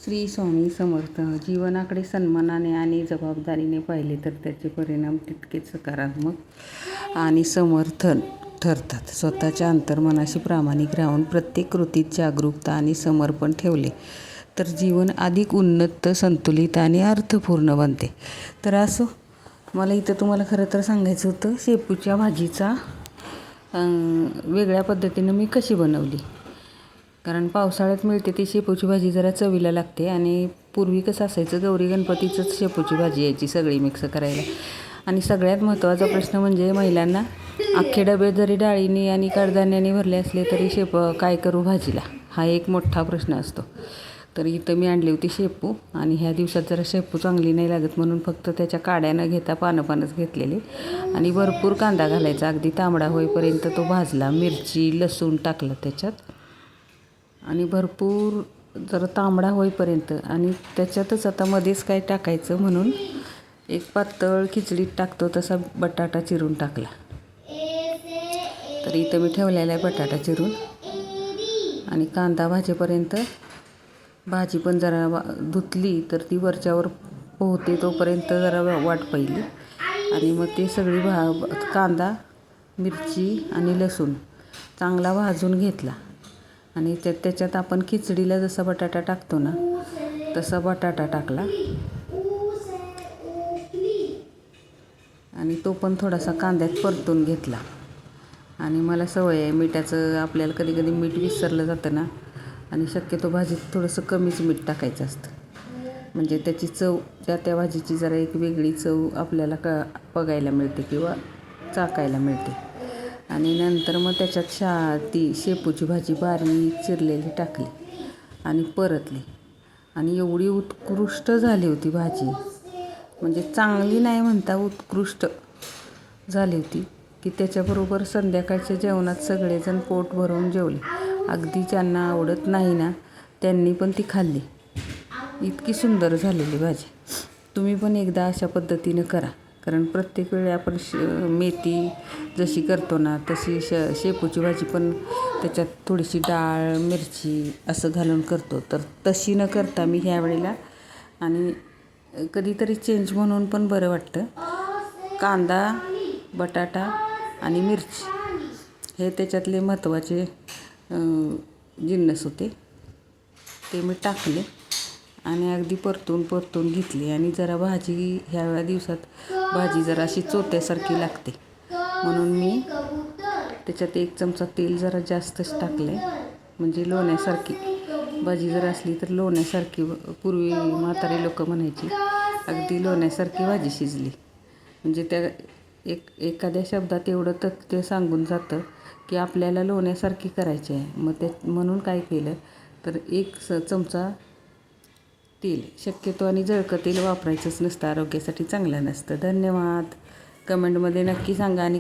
श्री स्वामी समर्थ. जीवनाकडे सन्मानाने आणि जबाबदारीने पाहिले तर त्याचे परिणाम तितकेच सकारात्मक आणि समर्थन ठरतात. स्वतःच्या अंतर्मनाशी प्रामाणिक राहून प्रत्येक कृतीत जागरूकता आणि समर्पण ठेवले तर जीवन अधिक उन्नत, संतुलित आणि अर्थपूर्ण बनते. तर असं मला इथं तुम्हाला खरं तर सांगायचं होतं, शेपूच्या भाजीचा वेगळ्या पद्धतीनं मी कशी बनवली. कारण पावसाळ्यात मिळते ती शेपूची भाजी जरा चवीला लागते. आणि पूर्वी कसं असायचं, गौरी गणपतीचंच शेपूची भाजी यायची सगळी मिक्स करायला. आणि सगळ्यात महत्त्वाचा प्रश्न म्हणजे महिलांना अख्खे डबे जरी डाळीने आणि कडधान्याने भरले असले तरी काय करू भाजीला, हा एक मोठा प्रश्न असतो. तर इथं मी आणली होती शेपू. आणि ह्या दिवसात जरा शेपू चांगली नाही लागत म्हणून फक्त त्याच्या काड्या न घेता पानंच घेतलेले. आणि भरपूर कांदा घालायचा, अगदी तांबडा होईपर्यंत तो भाजला. मिरची, लसूण टाकलं त्याच्यात आणि भरपूर जरा तांबडा होईपर्यंत. आणि त्याच्यातच आता मध्येच काय टाकायचं म्हणून एक पातळ खिचडीत टाकतो तसा बटाटा चिरून टाकला. तर इथं मी ठेवलेला आहे बटाटा चिरून. आणि कांदा भाजेपर्यंत भाजी पण जरा धुतली तर ती वरच्यावर पोहते तोपर्यंत जरा वाट पाहिली. आणि मग ते सगळी कांदा, मिरची आणि लसूण चांगला भाजून घेतला. आणि त्याच्यात आपण खिचडीला जसा बटाटा टाकतो ना तसा बटाटा टाकला. आणि तो पण थोडासा कांद्यात परतून घेतला. आणि मला सवय आहे मिठाचं, आपल्याला कधी कधी मीठ विसरलं जातं ना. आणि शक्यतो भाजीत थोडंसं कमीच मीठ टाकायचं असतं, म्हणजे त्याची चव, त्या भाजीची जरा एक वेगळी चव आपल्याला बघायला मिळते किंवा चाखायला मिळते. आणि नंतर मग त्याच्यात ती शेपूची भाजी बारीक चिरलेली टाकली आणि परतली. आणि एवढी उत्कृष्ट झाली होती भाजी, म्हणजे चांगली नाही म्हणता उत्कृष्ट झाली होती की त्याच्याबरोबर संध्याकाळच्या जेवणात सगळेजण पोट भरून जेवले. अगदी ज्यांना आवडत नाही ना त्यांनी पण ती खाल्ली. इतकी सुंदर झालेली भाजी. तुम्ही पण एकदा अशा पद्धतीनं करा. कारण प्रत्येक वेळी आपण मेथी जशी करतो ना तशी शेपूची भाजी पण त्याच्यात थोडीशी डाळ, मिरची असं घालून करतो. तर तशी न करता मी ह्या वेळेला, आणि कधीतरी चेंज म्हणून पण बरं वाटतं, कांदा, बटाटा आणि मिरची हे त्याच्यातले महत्त्वाचे जिन्नस होते, ते मी टाकले. आणि अगदी परतून घेतली. आणि जरा भाजी ह्या दिवसात भाजी जरा अशी चोत्यासारखी लागते म्हणून मी त्याच्यात 1 चमचा तेल जरा जास्तच टाकलं आहे. म्हणजे लोण्यासारखी भाजी जर असली तर लोण्यासारखी, पूर्वी म्हातारी लोक म्हणायची अगदी लोण्यासारखी भाजी शिजली. म्हणजे त्या एखाद्या शब्दात एवढं तथ्य सांगून जातं की आपल्याला लोण्यासारखी करायची आहे. मग म्हणून काय केलं तर 1 चमचा तेल, शक्यतो आणि जळकं तेल वापरायचंच नसतं, आरोग्यासाठी चांगलं नसतं. धन्यवाद. कमेंटमध्ये नक्की सांगा. आणि